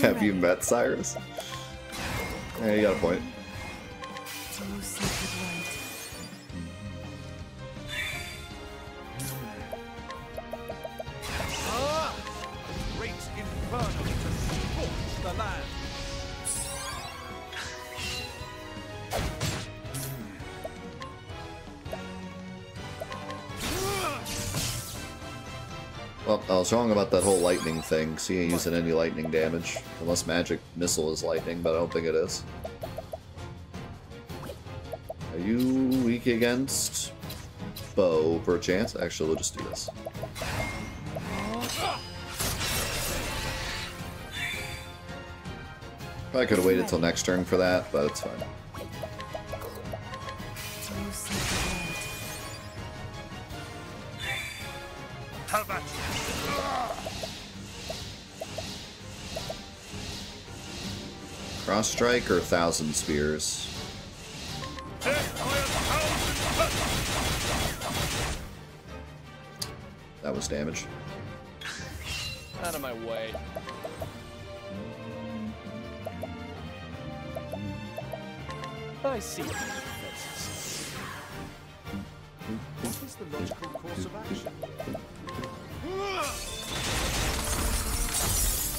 Have you met Cyrus? Yeah, you got a point. Oh, sacred light. Great inferno to scorch the land. Well, I was wrong about that whole lightning thing. See, he ain't using any lightning damage. Unless magic missile is lightning, but I don't think it is. Are you weak against bow, perchance? Actually, we'll just do this. Probably could have waited till next turn for that, but it's fine. Oh, sacred light. How about you? Cross strike or 1,000 spears? Death by 1,000 cuts. That was damage. Out of my way. I see your faces. What is the logical course of action?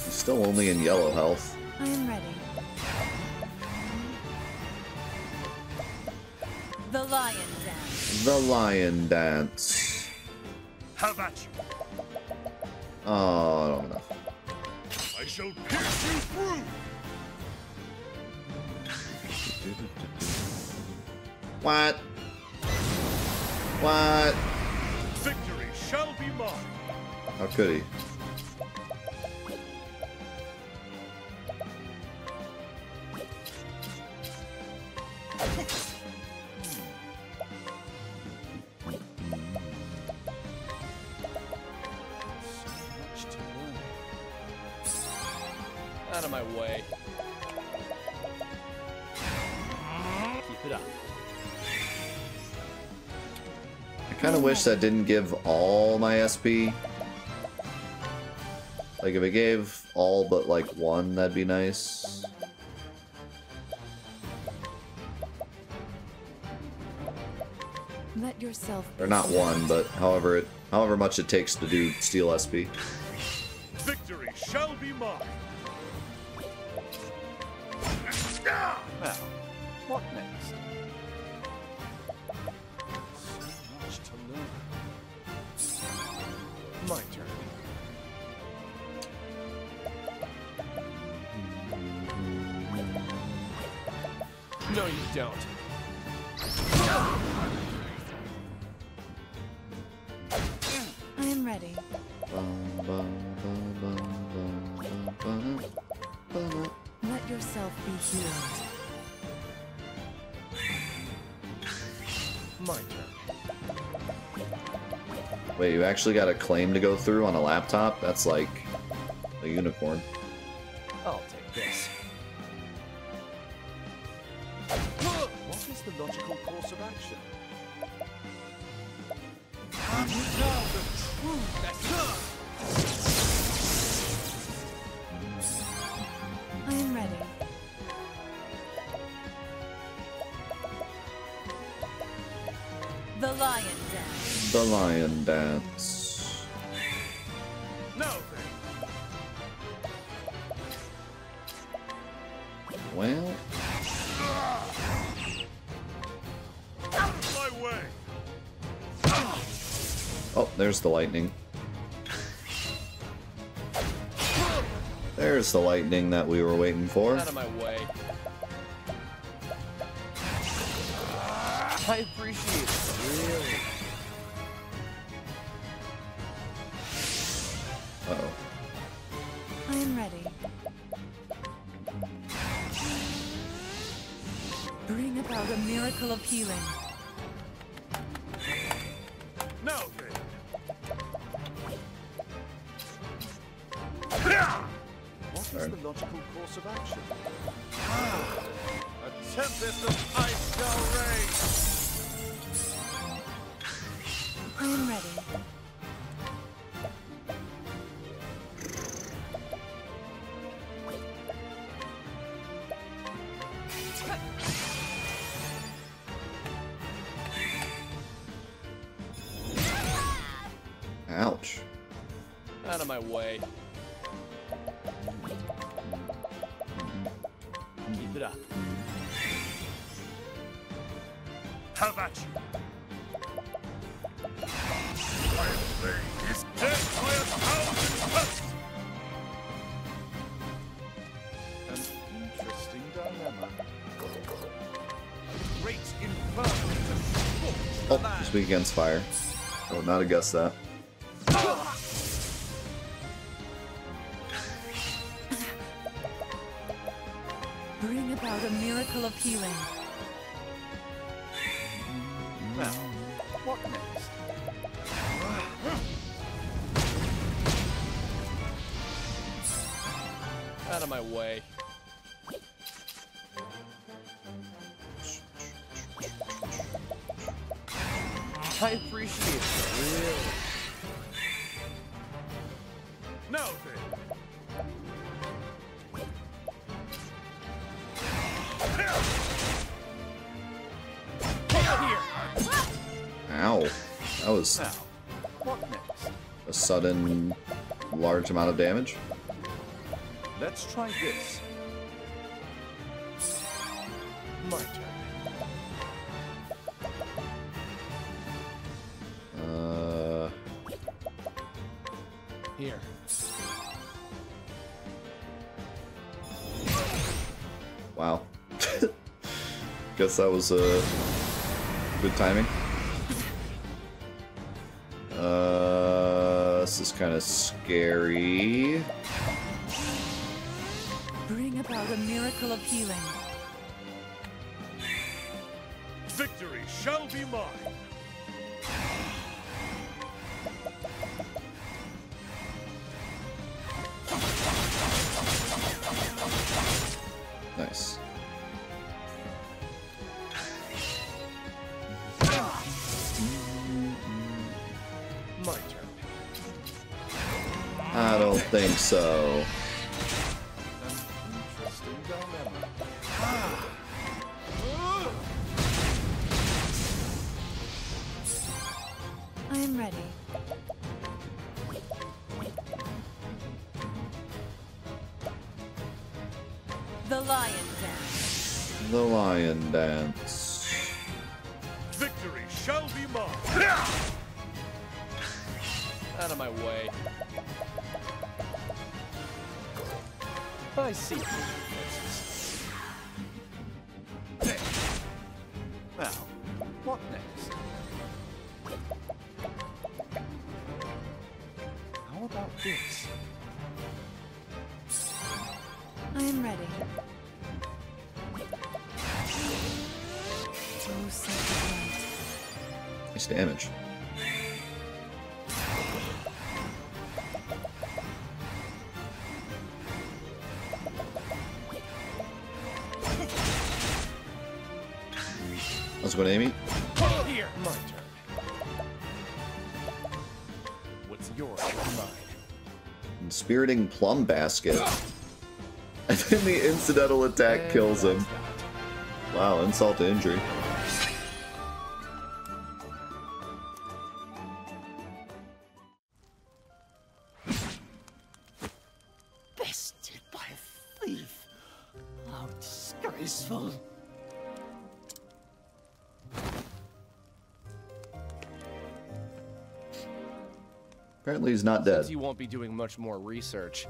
He's still only in yellow health. I am ready. The lion dance. The lion dance. How about you? Oh, I don't have enough. I shall pierce you through. What? What? Victory shall be mine. How could he? Out of my way. Keep it up. I kind of wish that didn't give all my SP. Like, if it gave all but, like, one, that'd be nice. Let yourself Or not one, but however much it takes to do steal SP. Victory shall be mine. Now, what next? So much to learn. My turn. No, you don't. I am ready. Let yourself be healed. My turn. Wait, you actually got a claim to go through on a laptop? That's like a unicorn. I'll take this. What is the logical course of action? And now the true lesson. I am ready. The lion dance. The lion dance. Now then, Well, out of my way. oh, there's the lightning. There's the lightning that we were waiting for. Out of my way. I appreciate it. Really. Uh-oh. I am ready. Bring about a miracle of healing. Now then. What is Sorry. the logical course of action? A tempest of ice shall rage. I am ready. Ouch. Out of my way. Keep it up. How about you? My blade is dead by 1,000 cuts. An interesting dilemma. Great inferno to scorch the Oh, land. it's weak against fire. I would not have guessed that. Bring about a miracle of healing. Now, what next? Out of my way. I appreciate it. Really. Now then. Ow. That was Now, what next? a sudden large amount of damage. Let's try this. My turn. Here. Wow. Guess that was good timing. This is kind of scary. Bring about a miracle of healing. Victory shall be mine. Nice. My turn. I don't think so. Interesting dilemma. I am ready. The lion dance. The lion dance. Victory shall be mine. Out of my way. I see. Now, what next? How about this? I am ready. Oh, sacred light. Nice damage. How's it going, Amy? Here, my turn. What's yours is mine. Inspiriting Plum Basket. And then the incidental attack And kills him. that's that. Wow, insult to injury. Bested by a thief. How disgraceful. Apparently he's not dead. Since you won't be doing much more research,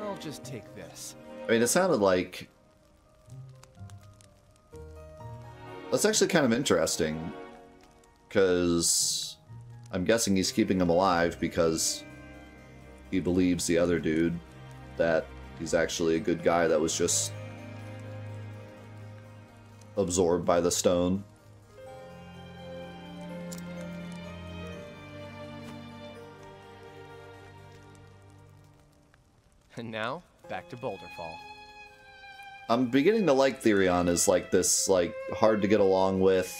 I'll just take this. I mean, it sounded like... That's actually kind of interesting. Because I'm guessing he's keeping him alive because he believes the other dude that he's actually a good guy that was just absorbed by the stone. And now, back to Boulderfall. I'm beginning to like Therion as like this like hard to get along with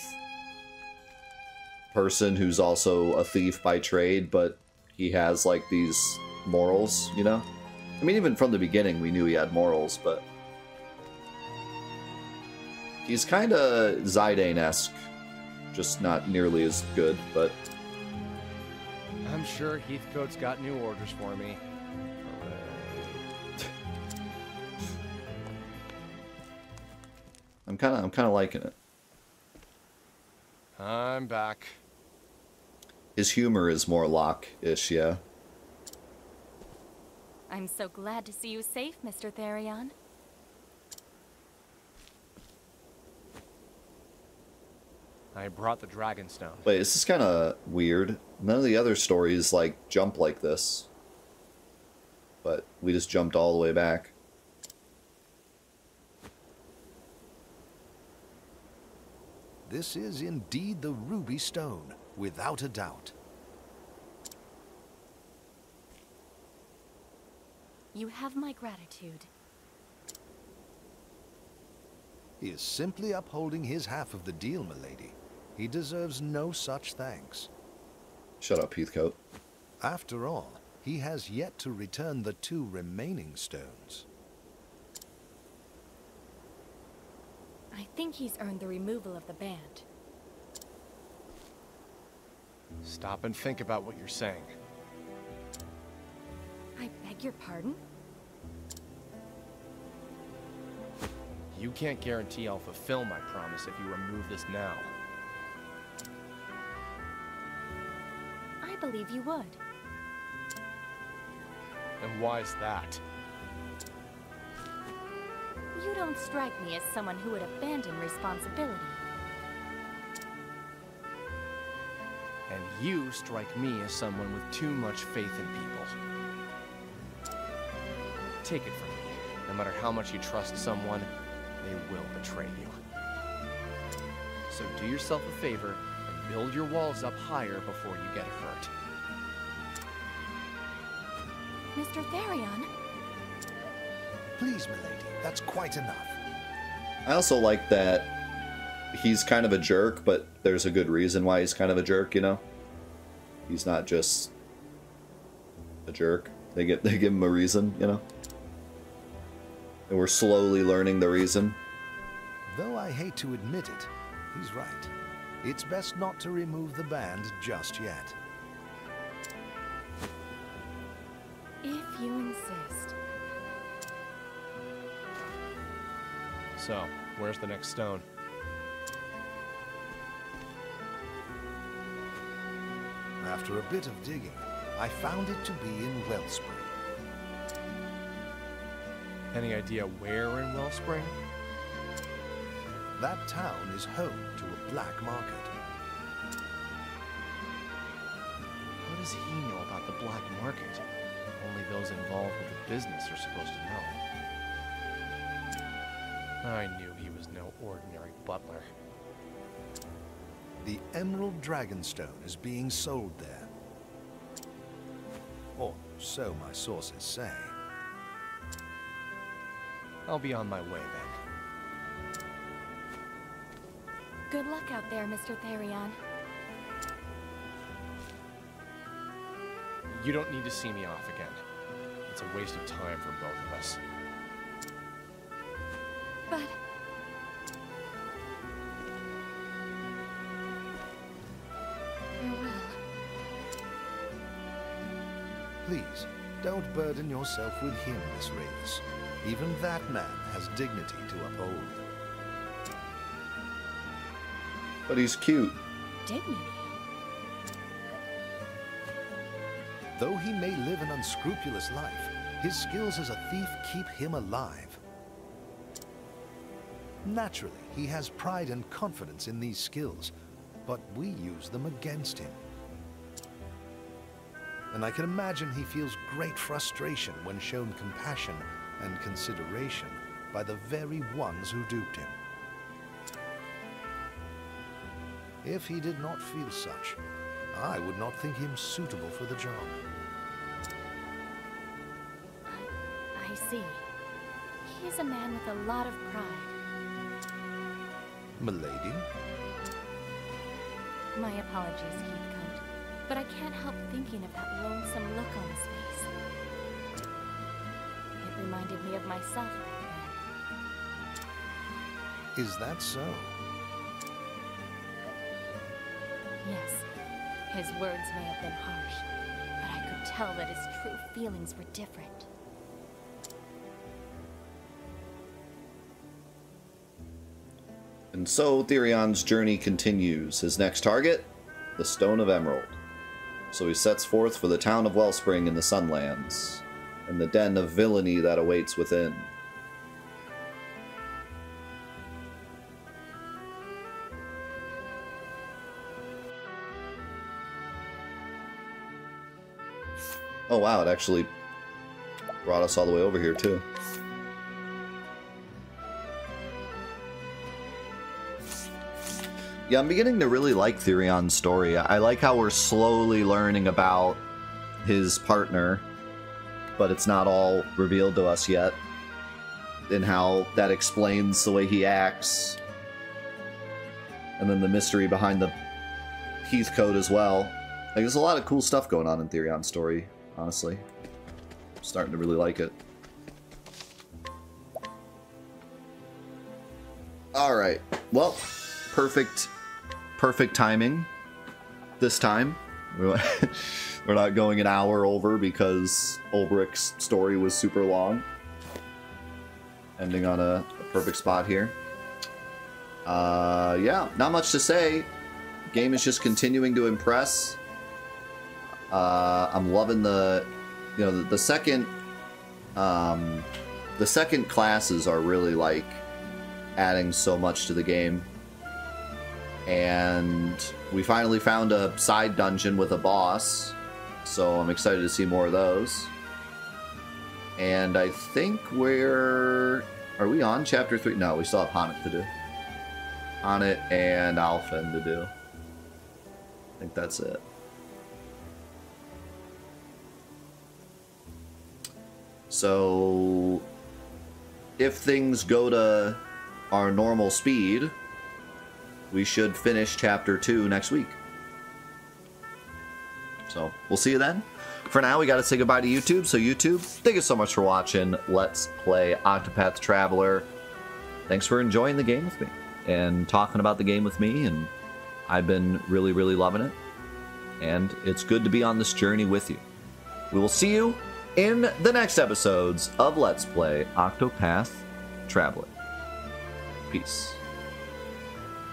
person who's also a thief by trade, but he has like these morals, you know? I mean, even from the beginning we knew he had morals, but he's kind of Zidane-esque, just not nearly as good, but I'm sure Heathcote's got new orders for me. I'm kind of liking it. I'm back. His humor is more Locke-ish, yeah. I'm so glad to see you safe, Mr. Therion. I brought the Dragonstone. Wait, this is kind of weird. None of the other stories like jump like this, but we just jumped all the way back. This is indeed the Ruby Stone, without a doubt. You have my gratitude. He is simply upholding his half of the deal, milady. He deserves no such thanks. Shut up, Heathcote. After all, he has yet to return the 2 remaining stones. I think he's earned the removal of the band. Stop and think about what you're saying. I beg your pardon? You can't guarantee I'll fulfill my promise if you remove this now. I believe you would. And why is that? You don't strike me as someone who would abandon responsibility. And you strike me as someone with too much faith in people. Take it from me. No matter how much you trust someone, they will betray you. So do yourself a favor and build your walls up higher before you get hurt. Mr. Therion? Please, milady, that's quite enough. I also like that he's kind of a jerk, but there's a good reason why he's kind of a jerk, you know? He's not just a jerk. They give him a reason, you know? And we're slowly learning the reason. Though I hate to admit it, he's right. It's best not to remove the band just yet. If you insist. So, where's the next stone? After a bit of digging, I found it to be in Wellspring. Any idea where in Wellspring? That town is home to a black market. What does he know about the black market? Only those involved with the business are supposed to know. I knew he was no ordinary butler. The Emerald Dragonstone is being sold there. Or so my sources say. I'll be on my way then. Good luck out there, Mr. Therion. You don't need to see me off again. It's a waste of time for both of us. But... farewell. Please, don't burden yourself with him, Miss Ravis. Even that man has dignity to uphold. But he's cute. Dignity? Though he may live an unscrupulous life, his skills as a thief keep him alive. Naturally, he has pride and confidence in these skills, but we use them against him. And I can imagine he feels great frustration when shown compassion and consideration by the very ones who duped him. If he did not feel such, I would not think him suitable for the job. I see. He is a man with a lot of pride. Milady? My apologies, Heathcote, but I can't help thinking of that lonesome look on his face. It reminded me of myself back then. Is that so? Yes, his words may have been harsh, but I could tell that his true feelings were different. And so Therion's journey continues. His next target, the Stone of Emerald. So he sets forth for the town of Wellspring in the Sunlands, and the den of villainy that awaits within. Oh wow, it actually brought us all the way over here too. Yeah, I'm beginning to really like Therion's story. I like how we're slowly learning about his partner, but it's not all revealed to us yet, and how that explains the way he acts. And then the mystery behind the Heathcote as well. Like, there's a lot of cool stuff going on in Therion's story, honestly. I'm starting to really like it. Alright, well, perfect timing this time. We're not going an hour over because Ulbrich's story was super long. Ending on a perfect spot here. Yeah, not much to say. Game is just continuing to impress. I'm loving the, the second the second classes are really, like, adding so much to the game. And we finally found a side dungeon with a boss, so I'm excited to see more of those. And I think we're... Are we on Chapter 3? No, we still have Haunit to do. Haunit and Alphen to do. I think that's it. So, if things go to our normal speed, we should finish Chapter 2 next week. So, we'll see you then. For now, we gotta say goodbye to YouTube. So, YouTube, thank you so much for watching Let's Play Octopath Traveler. Thanks for enjoying the game with me and talking about the game with me, and I've been really, really loving it. And it's good to be on this journey with you. We will see you in the next episodes of Let's Play Octopath Traveler. Peace.